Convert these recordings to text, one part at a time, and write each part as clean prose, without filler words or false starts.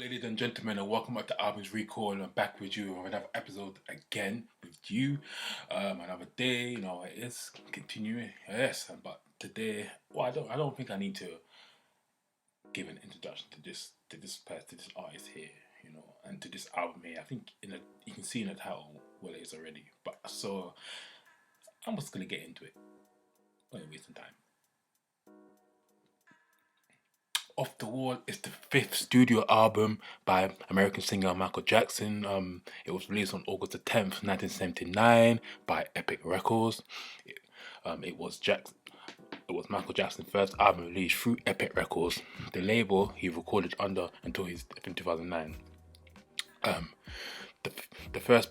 ladies and gentlemen, and welcome back to Albums Recall. I'm back with you on another episode again with you. Another day, it is continuing. Yes, but today, I don't think I need to give an introduction to this artist here, and to this album here. I think you can see in the title what it is already. But so I'm just gonna get into it. I'm not wasting time. Off the Wall is the fifth studio album by American singer Michael Jackson. It was released on August the 10th, 1979 by Epic Records. It was Michael Jackson's first album released through Epic Records, the label he recorded under until his death in 2009. The first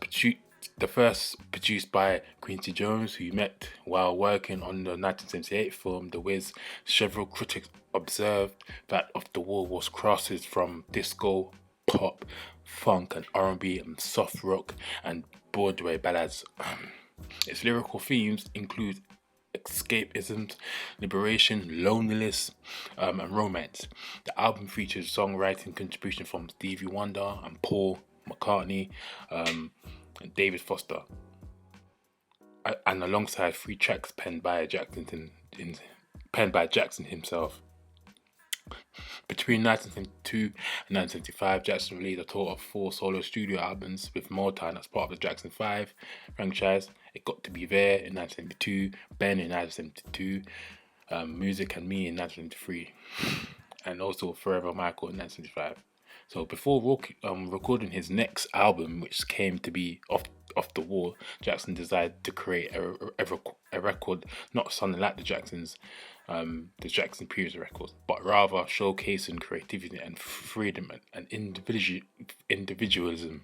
produced by Quincy Jones, who he met while working on the 1978 film The Wiz. Several critics observed that Off the Wall was crosses from disco, pop, funk, and R&B, and soft rock and Broadway ballads. Its lyrical themes include escapism, liberation, loneliness, and romance. The album features songwriting contribution from Stevie Wonder and Paul McCartney, and David Foster, and alongside 3 tracks penned by Jackson himself. Between 1972 and 1975, Jackson released a total of 4 solo studio albums with Motown as part of the Jackson 5 franchise. It Got to Be There in 1972, Ben in 1972, Music and Me in 1973, and also Forever Michael in 1975. So before recording his next album, which came to be Off the Wall, Jackson decided to create a record not sounding like the Jackson previous records, but rather showcasing creativity and freedom and individualism.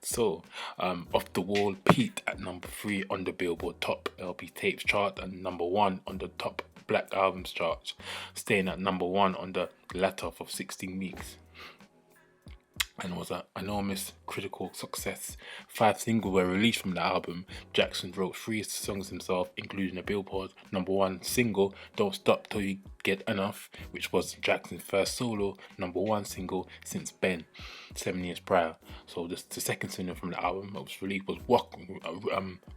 So, Off the Wall peaked at number 3 on the Billboard Top LP Tapes chart and number 1 on the Top Black Albums chart, staying at number 1 on the latter for 16 weeks. And was an enormous critical success. 5 singles were released from the album. Jackson wrote 3 songs himself, including a Billboard number 1 single, Don't Stop Till You Get Enough, which was Jackson's first solo number 1 single since Ben, 7 years prior. So the second single from the album that was released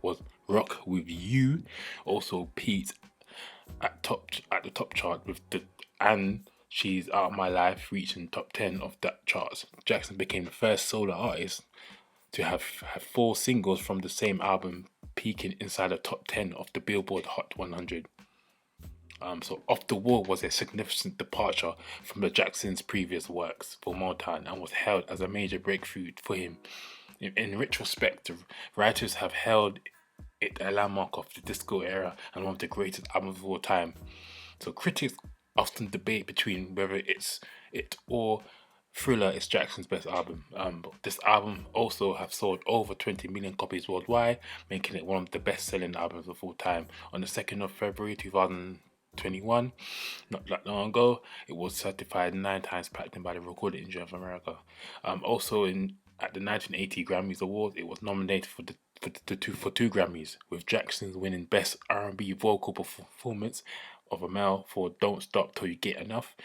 was Rock With You. Also peaked at the top chart with She's Out of My Life, reaching top 10 of that charts. Jackson became the first solo artist to have 4 singles from the same album peaking inside the top 10 of the Billboard Hot 100. So Off the Wall was a significant departure from the Jackson's previous works for Motown and was held as a major breakthrough for him. In retrospect, writers have held it a landmark of the disco era and one of the greatest albums of all time. So critics often debate between whether it or Thriller is Jackson's best album. But this album also have sold over 20 million copies worldwide, making it one of the best-selling albums of all time. On the 2nd of February 2021, not that long ago, it was certified 9 times platinum by the Recording Industry of America. Also at the 1980 Grammys Awards, it was nominated for 2 Grammys, with Jackson winning Best R&B Vocal Performance of a Male for Don't Stop Till You Get Enough.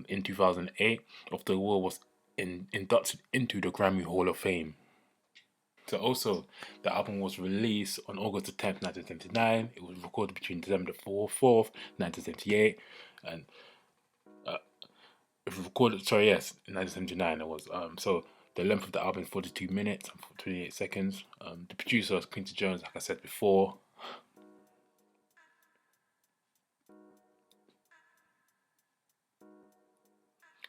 In 2008, Off the Wall was inducted into the Grammy Hall of Fame. So also, the album was released on August the 10th, 1979. It was recorded between December the 4th, 1978, and it was recorded. Sorry, yes, in 1979 it was. So the length of the album is 42 minutes and 28 seconds. The producer was Quincy Jones, like I said before.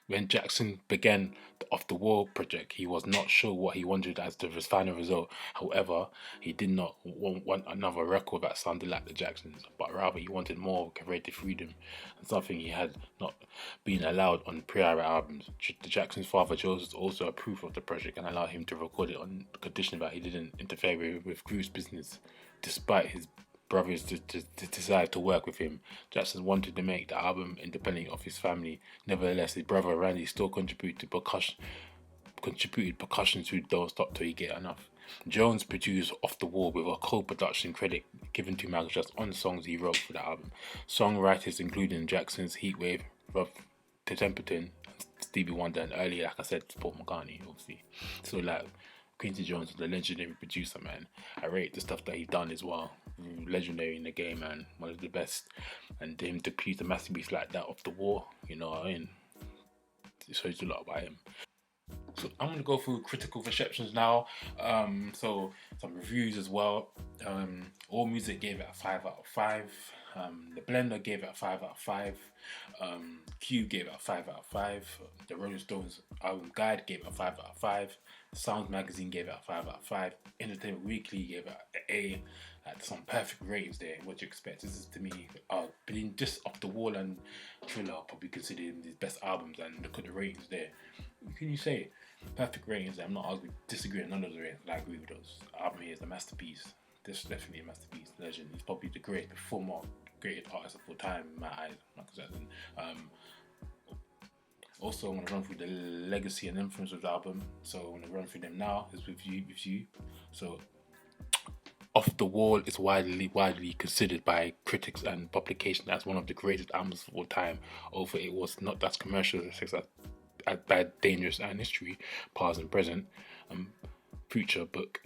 When Jackson began the Off the Wall project, he was not sure what he wanted as the final result. However, he did not want another record that sounded like the Jacksons, but rather he wanted more creative freedom, and something he had not been allowed on prior albums. The Jackson's father Joseph also approved of the project and allowed him to record it on the condition that he didn't interfere with group's business, despite his brothers to decide to work with him. Jackson wanted to make the album independent of his family. Nevertheless, his brother Randy still contributed percussion to Don't Stop Till You Get Enough. Jones produced Off the Wall with a co-production credit given to Michael Jackson on songs he wrote for the album. Songwriters including Jackson's Heatwave, Rob Templeton, and Stevie Wonder, and earlier, like I said, Paul McCartney, obviously. So like Quincy Jones is the legendary producer, man. I rate the stuff that he's done as well. Legendary in the game, man. One of the best. And him to produce a masterpiece like that Off the Wall, you know what I mean? It shows a lot about him. So I'm gonna go through critical receptions now. So some reviews as well. All Music gave it a 5 out of 5. The Blender gave it a 5 out of 5. Q gave it a 5 out of 5. The Rolling Stones album guide gave it a 5 out of 5. Sound Magazine gave it a 5 out of 5. Entertainment Weekly gave it an A. Some perfect ratings there. What do you expect? This is to me, between just Off the Wall and Thriller, I'll probably consider him his best albums. And look at the ratings there. What can you say? Perfect ratings. I'm not arguing, disagreeing none of the ratings. I agree with those. The album here is a masterpiece. This is definitely a masterpiece. Legend. He's probably the greatest performer, greatest artist of all time in my eyes. Michael Jackson. Also, I'm going to run through the legacy and influence of the album. So I'm going to run through them now. It's with you. So Off the Wall is widely considered by critics and publications as one of the greatest albums of all time. Although it was not as commercial as Bad, Dangerous and History, Past and Present, Future book.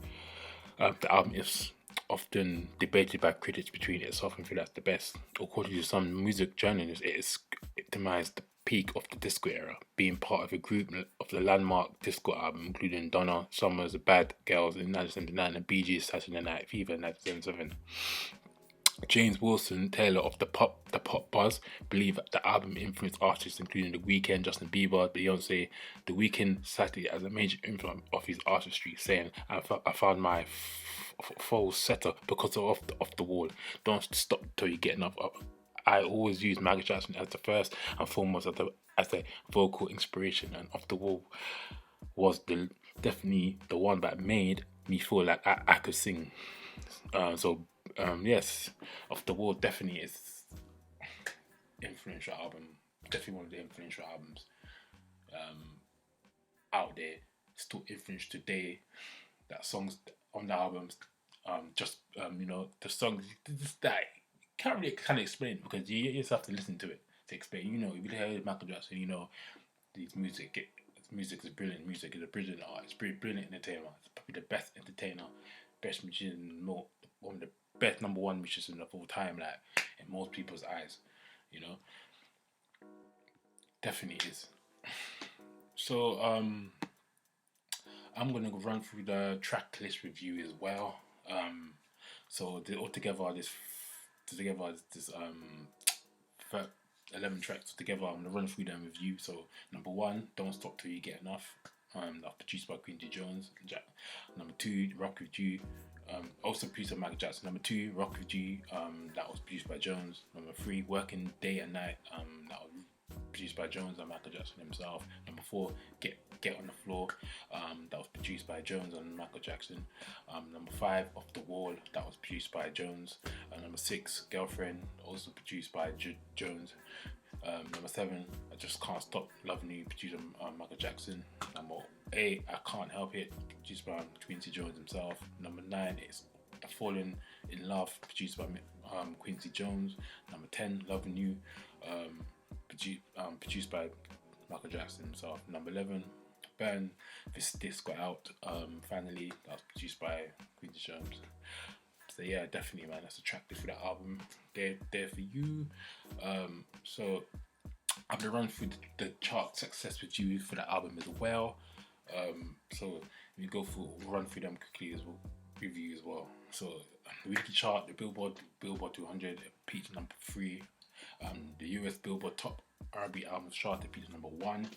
The album is often debated by critics between itself and feel that's the best. According to some music journalists, it epitomized the peak of the disco era, being part of a group of the landmark disco album, including Donna Summer's Bad Girls in 1979 and Bee Gees' Saturday Night Fever in 1977. James Wilson Taylor of the Pop Buzz believe that the album influenced artists including The Weeknd, Justin Bieber, Beyonce. The Weeknd cited it as a major influence of his artistry, saying, "I found my falsetto because of Off the Wall. Don't stop till you get enough up. I always use Michael Jackson as the first and foremost as a vocal inspiration, and Off the Wall was definitely the one that made me feel like I could sing." Yes, Off the Wall definitely is influential album. Definitely one of the influential albums out there. Still influential today. That songs on the albums, the songs that can't really kind of explain it because you just have to listen to it to explain. You know, if you hear Michael Jackson, you know, his music is brilliant. Music is a brilliant art. It's brilliant entertainer. It's probably the best entertainer, best musician, one of the best number one musician of all time. Like in most people's eyes, you know, definitely is. So I'm gonna run through the track list review as well. Altogether this 11 tracks together. I'm gonna run through them with you. So number 1, Don't Stop Till You Get Enough. That's produced by Quincy Jones. Number 2, Rock With You. Also produced by Michael Jackson. Number 2, Rock With You. That was produced by Jones. Number 3, Working Day and Night. That was produced by Jones and Michael Jackson himself. Number 4, Get on the Floor. That was produced by Jones and Michael Jackson. Number 5, Off the Wall. That was produced by Jones. Number 6, Girlfriend. Also produced by Jones. Number 7, I Just Can't Stop Loving You, produced by Michael Jackson. Number 8, I Can't Help It, produced by Quincy Jones himself. Number 9 is Falling in Love, produced by Quincy Jones. Number 10, Loving You, produced by Michael Jackson himself. Number 11, Burn This Disco Out, finally, that was produced by Quincy Jones. So yeah, definitely, man, that's a track list for that album. They're there for you. So I'm gonna run through the chart success with you for that album as well. So we run through them quickly as well, review as well. So the weekly chart, the Billboard 200 peaked number 3. The US Billboard Top R&B Albums chart, it peaked number 1.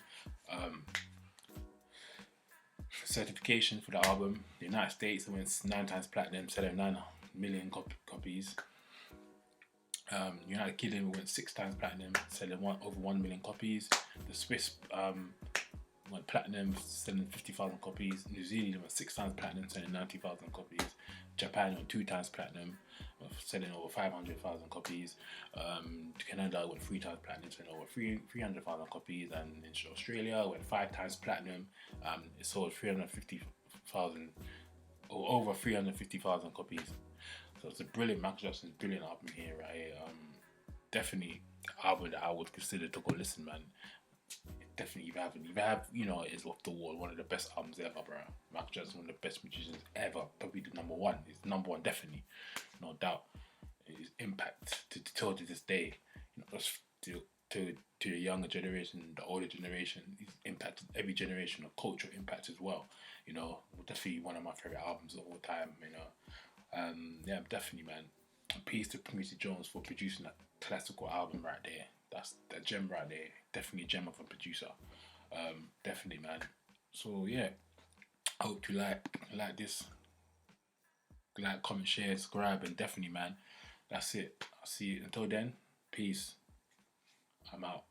Certification for the album, the United States, it went 9 times platinum, selling 9 million copies. United Kingdom went 6 times platinum, selling over 1 million copies. The Swiss went platinum, selling 50,000 copies. New Zealand went 6 times platinum, selling 90,000 copies. Japan went 2 times platinum, selling over 500,000 copies. Canada went 3 times platinum, selling over 300,000 copies. And in Australia went 5 times platinum. It sold 350,000 or over 350,000 copies. So it's a brilliant Michael Jackson's brilliant album here, right? Definitely an album that I would consider to go listen, man. definitely if you have, you know, it's Off the Wall, one of the best albums ever, bro. Michael Jackson, one of the best musicians ever, probably the number one. It's number one, definitely, no doubt. His impact till to this day, you know, just to the younger generation, the older generation, he's impacted every generation of cultural impact as well. You know, definitely one of my favorite albums of all time. You know, yeah, definitely, man. Peace to Quincy Jones for producing that classical album right there. That's that gem right there. Definitely a gem of a producer. Definitely, man. So yeah, I hope you like this. Like, comment, share, subscribe, and definitely, man. That's it. I'll see you until then. Peace. I'm out.